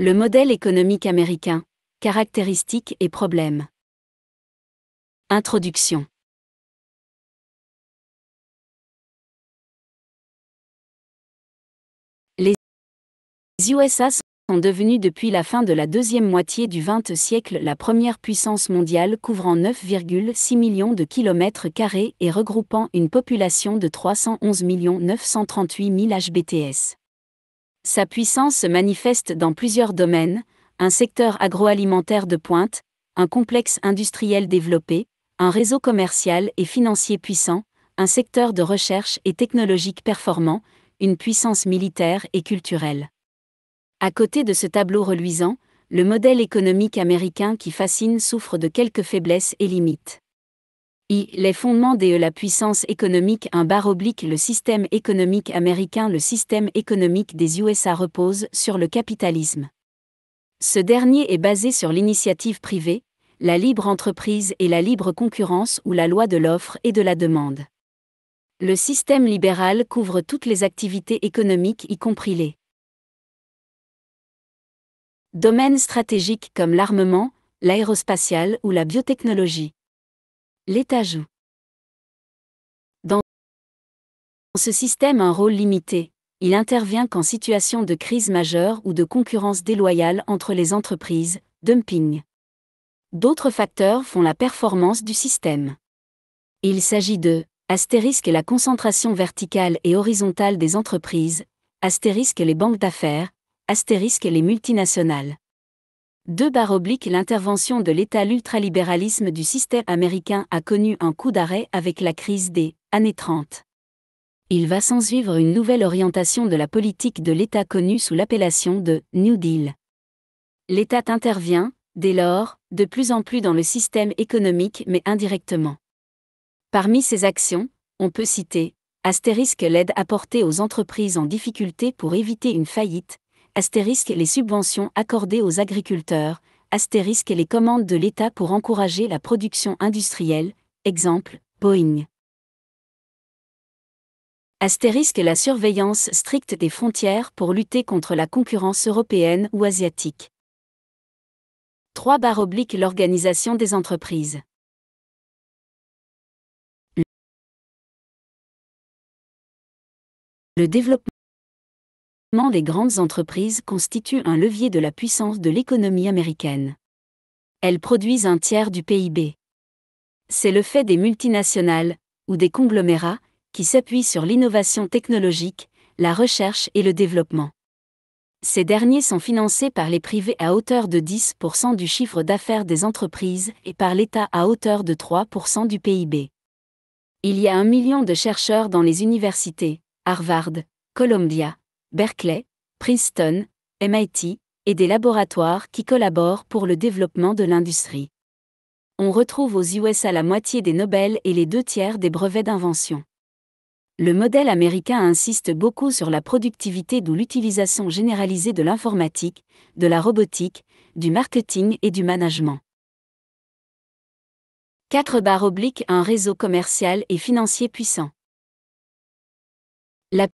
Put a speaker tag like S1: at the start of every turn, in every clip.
S1: Le modèle économique américain, caractéristiques et problèmes. Introduction. Les USA sont devenus depuis la fin de la deuxième moitié du XX siècle la première puissance mondiale couvrant 9,6 millions de kilomètres carrés et regroupant une population de 311 938 000 HBTS. Sa puissance se manifeste dans plusieurs domaines, un secteur agroalimentaire de pointe, un complexe industriel développé, un réseau commercial et financier puissant, un secteur de recherche et technologique performant, une puissance militaire et culturelle. À côté de ce tableau reluisant, le modèle économique américain qui fascine souffre de quelques faiblesses et limites. Les fondements de la puissance économique le système économique américain. Le système économique des USA repose sur le capitalisme. Ce dernier est basé sur l'initiative privée, la libre entreprise et la libre concurrence ou la loi de l'offre et de la demande. Le système libéral couvre toutes les activités économiques y compris les domaines stratégiques comme l'armement, l'aérospatial ou la biotechnologie. L'État joue dans ce système un rôle limité. Il intervient qu'en situation de crise majeure ou de concurrence déloyale entre les entreprises, dumping. D'autres facteurs font la performance du système. Il s'agit de la concentration verticale et horizontale des entreprises, les banques d'affaires, les multinationales. 2/, l'intervention de l'État. L'ultralibéralisme du système américain a connu un coup d'arrêt avec la crise des années 30. Il va s'ensuivre une nouvelle orientation de la politique de l'État connue sous l'appellation de New Deal. L'État intervient, dès lors, de plus en plus dans le système économique mais indirectement. Parmi ces actions, on peut citer l'aide apportée aux entreprises en difficulté pour éviter une faillite, les subventions accordées aux agriculteurs, les commandes de l'État pour encourager la production industrielle, exemple, Boeing. La surveillance stricte des frontières pour lutter contre la concurrence européenne ou asiatique. 3/, l'organisation des entreprises. Le développement des grandes entreprises constitue un levier de la puissance de l'économie américaine. Elles produisent un tiers du PIB. C'est le fait des multinationales, ou des conglomérats, qui s'appuient sur l'innovation technologique, la recherche et le développement. Ces derniers sont financés par les privés à hauteur de 10% du chiffre d'affaires des entreprises et par l'État à hauteur de 3% du PIB. Il y a 1 million de chercheurs dans les universités, Harvard, Columbia, Berkeley, Princeton, MIT, et des laboratoires qui collaborent pour le développement de l'industrie. On retrouve aux USA la moitié des Nobel et les 2/3 des brevets d'invention. Le modèle américain insiste beaucoup sur la productivité, d'où l'utilisation généralisée de l'informatique, de la robotique, du marketing et du management. 4/, un réseau commercial et financier puissant. La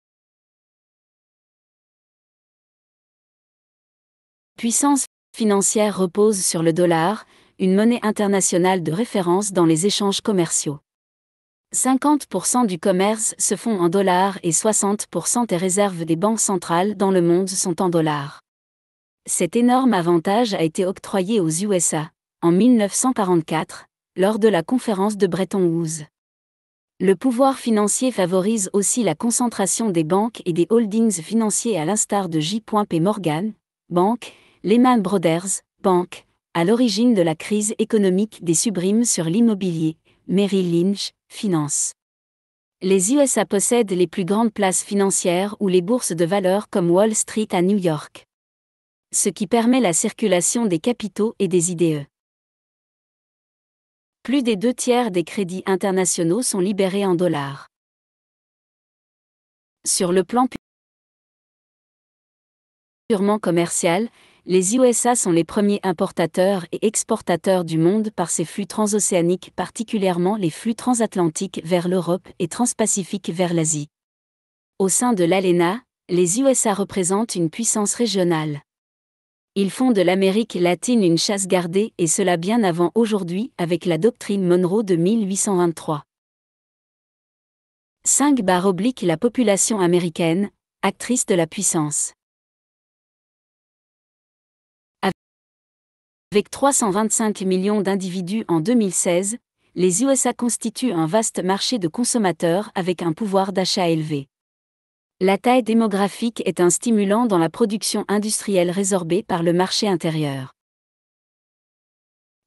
S1: puissance financière repose sur le dollar, une monnaie internationale de référence dans les échanges commerciaux. 50% du commerce se font en dollars et 60% des réserves des banques centrales dans le monde sont en dollars. Cet énorme avantage a été octroyé aux USA, en 1944, lors de la conférence de Bretton Woods. Le pouvoir financier favorise aussi la concentration des banques et des holdings financiers à l'instar de J.P. Morgan, Bank, Lehman Brothers, Bank, à l'origine de la crise économique des subprimes sur l'immobilier, Merrill Lynch, Finance. Les USA possèdent les plus grandes places financières ou les bourses de valeur comme Wall Street à New York. Ce qui permet la circulation des capitaux et des IDE. Plus des 2/3 des crédits internationaux sont libérés en dollars. Sur le plan purement commercial, les USA sont les premiers importateurs et exportateurs du monde par ces flux transocéaniques, particulièrement les flux transatlantiques vers l'Europe et transpacifiques vers l'Asie. Au sein de l'ALENA, les USA représentent une puissance régionale. Ils font de l'Amérique latine une chasse gardée et cela bien avant aujourd'hui avec la doctrine Monroe de 1823. 5 / La population américaine, actrice de la puissance. Avec 325 millions d'individus en 2016, les USA constituent un vaste marché de consommateurs avec un pouvoir d'achat élevé. La taille démographique est un stimulant dans la production industrielle résorbée par le marché intérieur.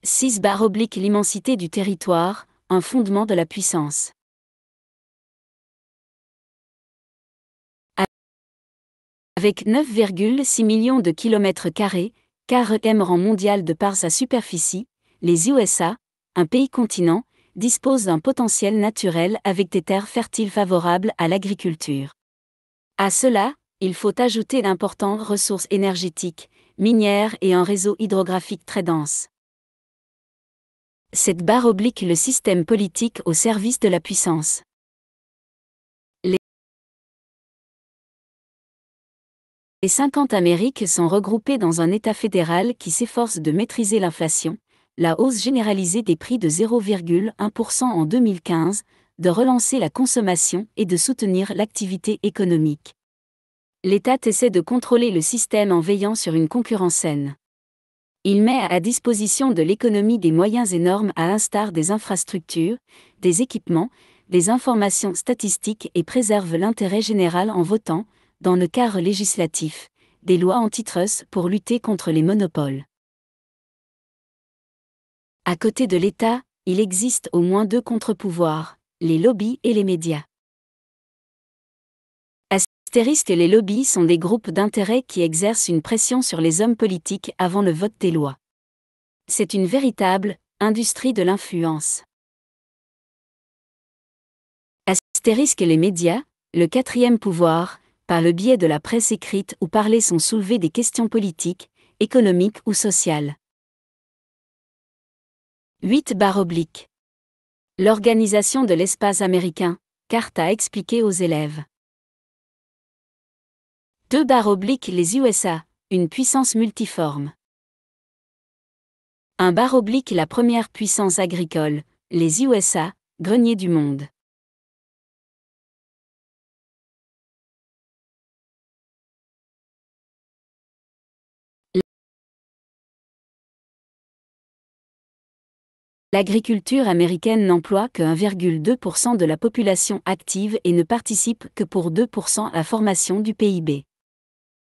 S1: 6 / L'immensité du territoire, un fondement de la puissance. Avec 9,6 millions de kilomètres carrés, km rang mondial de par sa superficie, les USA, un pays-continent, disposent d'un potentiel naturel avec des terres fertiles favorables à l'agriculture. À cela, il faut ajouter d'importantes ressources énergétiques, minières et un réseau hydrographique très dense. 7 / Le système politique au service de la puissance. Les 50 Amériques sont regroupées dans un État fédéral qui s'efforce de maîtriser l'inflation, la hausse généralisée des prix de 0,1% en 2015, de relancer la consommation et de soutenir l'activité économique. L'État essaie de contrôler le système en veillant sur une concurrence saine. Il met à disposition de l'économie des moyens énormes à l'instar des infrastructures, des équipements, des informations statistiques et préserve l'intérêt général en votant, dans le cadre législatif, des lois antitrust pour lutter contre les monopoles. À côté de l'État, il existe au moins 2 contre-pouvoirs, les lobbies et les médias. Les lobbies sont des groupes d'intérêt qui exercent une pression sur les hommes politiques avant le vote des lois. C'est une véritable industrie de l'influence. Les médias, le 4e pouvoir, par le biais de la presse écrite ou parlée sont soulevées des questions politiques, économiques ou sociales. 8 / L'organisation de l'espace américain, carte à expliquer aux élèves. 2 / Les USA, une puissance multiforme. 1 / La première puissance agricole, les USA, grenier du monde. L'agriculture américaine n'emploie que 1,2% de la population active et ne participe que pour 2% à la formation du PIB.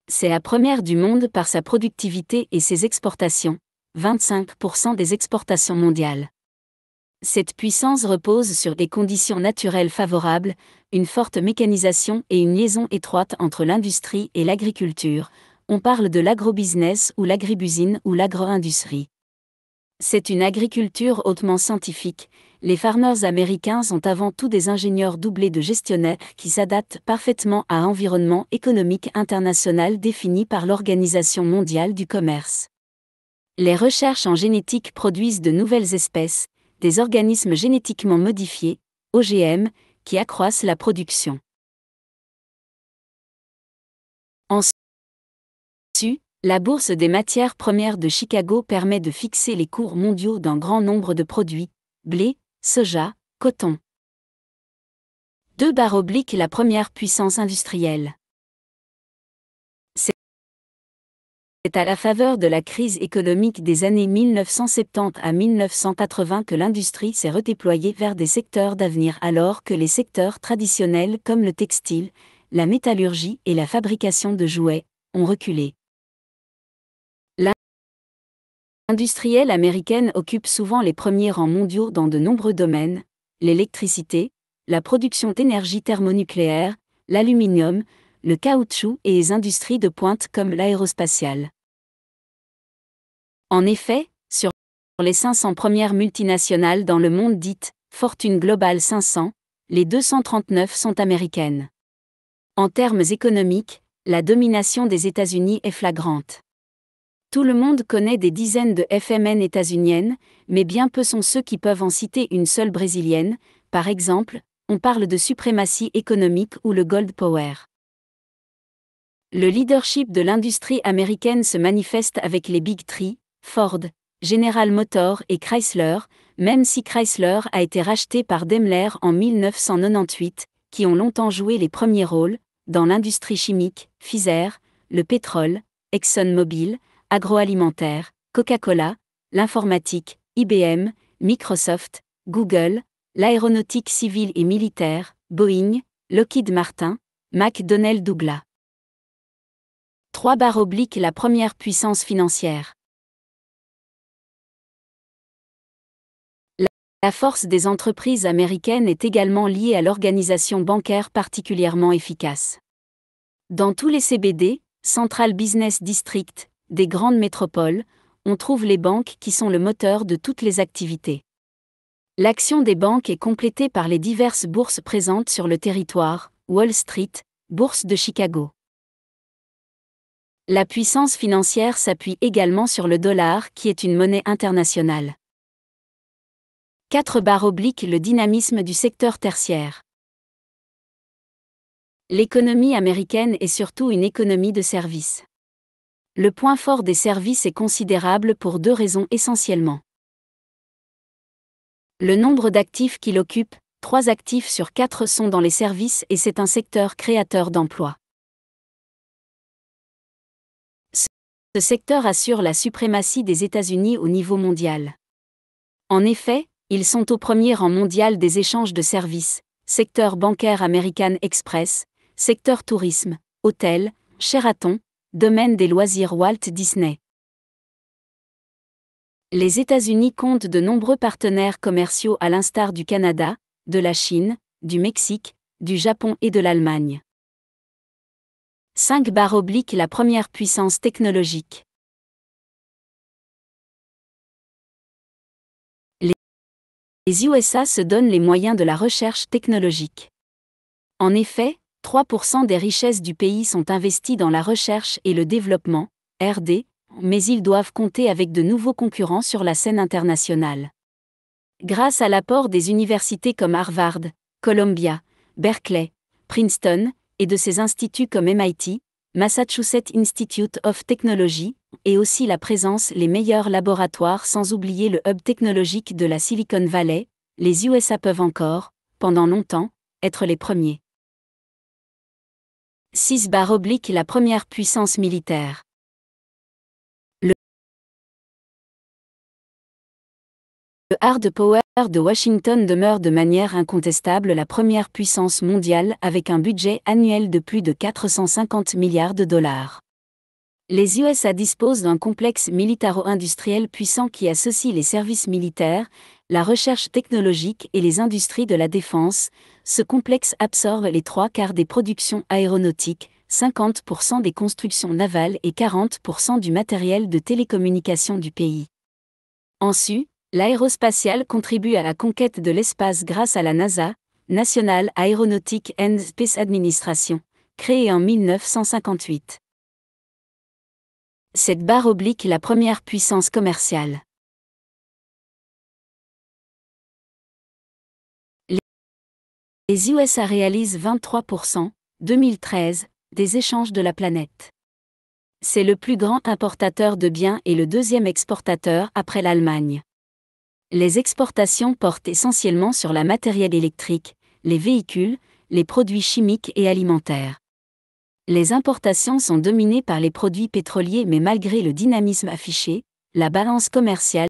S1: C'est la première du monde par sa productivité et ses exportations, 25% des exportations mondiales. Cette puissance repose sur des conditions naturelles favorables, une forte mécanisation et une liaison étroite entre l'industrie et l'agriculture. On parle de l'agrobusiness ou l'agribusine ou l'agro-industrie. C'est une agriculture hautement scientifique. Les farmers américains sont avant tout des ingénieurs doublés de gestionnaires qui s'adaptent parfaitement à un environnement économique international défini par l'Organisation mondiale du commerce. Les recherches en génétique produisent de nouvelles espèces, des organismes génétiquement modifiés, OGM, qui accroissent la production. Ensuite, la bourse des matières premières de Chicago permet de fixer les cours mondiaux d'un grand nombre de produits, blé, soja, coton. 2 / La première puissance industrielle. C'est à la faveur de la crise économique des années 1970 à 1980 que l'industrie s'est redéployée vers des secteurs d'avenir alors que les secteurs traditionnels comme le textile, la métallurgie et la fabrication de jouets ont reculé. L'industrielle américaine occupe souvent les premiers rangs mondiaux dans de nombreux domaines, l'électricité, la production d'énergie thermonucléaire, l'aluminium, le caoutchouc et les industries de pointe comme l'aérospatiale. En effet, sur les 500 premières multinationales dans le monde dites Fortune Global 500, les 239 sont américaines. En termes économiques, la domination des États-Unis est flagrante. Tout le monde connaît des dizaines de FMN états-uniennes, mais bien peu sont ceux qui peuvent en citer une seule brésilienne. Par exemple, on parle de suprématie économique ou le gold power. Le leadership de l'industrie américaine se manifeste avec les Big Three, Ford, General Motors et Chrysler, même si Chrysler a été racheté par Daimler en 1998, qui ont longtemps joué les premiers rôles, dans l'industrie chimique, Pfizer, le pétrole, ExxonMobil, agroalimentaire, Coca-Cola, l'informatique, IBM, Microsoft, Google, l'aéronautique civile et militaire, Boeing, Lockheed Martin, McDonnell Douglas. 3 / la première puissance financière. La force des entreprises américaines est également liée à l'organisation bancaire particulièrement efficace. Dans tous les CBD, Central Business District, des grandes métropoles, on trouve les banques qui sont le moteur de toutes les activités. L'action des banques est complétée par les diverses bourses présentes sur le territoire, Wall Street, Bourse de Chicago. La puissance financière s'appuie également sur le dollar qui est une monnaie internationale. 4 / le dynamisme du secteur tertiaire. L'économie américaine est surtout une économie de services. Le point fort des services est considérable pour 2 raisons essentiellement. Le nombre d'actifs qu'il occupe, 3 actifs sur 4 sont dans les services et c'est un secteur créateur d'emplois. Ce secteur assure la suprématie des États-Unis au niveau mondial. En effet, ils sont au premier rang mondial des échanges de services, secteur bancaire American Express, secteur tourisme, hôtel, Sheraton, domaine des loisirs Walt Disney. Les États-Unis comptent de nombreux partenaires commerciaux à l'instar du Canada, de la Chine, du Mexique, du Japon et de l'Allemagne. 5 / la première puissance technologique. Les USA se donnent les moyens de la recherche technologique. En effet, 3% des richesses du pays sont investies dans la recherche et le développement, RD, mais ils doivent compter avec de nouveaux concurrents sur la scène internationale. Grâce à l'apport des universités comme Harvard, Columbia, Berkeley, Princeton, et de ses instituts comme MIT, Massachusetts Institute of Technology, et aussi la présence les meilleurs laboratoires sans oublier le hub technologique de la Silicon Valley, les USA peuvent encore, pendant longtemps, être les premiers. 6 / la première puissance militaire. Le hard power de Washington demeure de manière incontestable la première puissance mondiale avec un budget annuel de plus de 450 milliards de dollars. Les USA disposent d'un complexe militaro-industriel puissant qui associe les services militaires, la recherche technologique et les industries de la défense. Ce complexe absorbe les 3/4 des productions aéronautiques, 50% des constructions navales et 40% du matériel de télécommunication du pays. En sus, l'aérospatiale contribue à la conquête de l'espace grâce à la NASA, National Aeronautic and Space Administration, créée en 1958. 7 / la première puissance commerciale. Les USA réalisent 23%, 2013, des échanges de la planète. C'est le plus grand importateur de biens et le deuxième exportateur après l'Allemagne. Les exportations portent essentiellement sur la matériel électrique, les véhicules, les produits chimiques et alimentaires. Les importations sont dominées par les produits pétroliers mais malgré le dynamisme affiché, la balance commerciale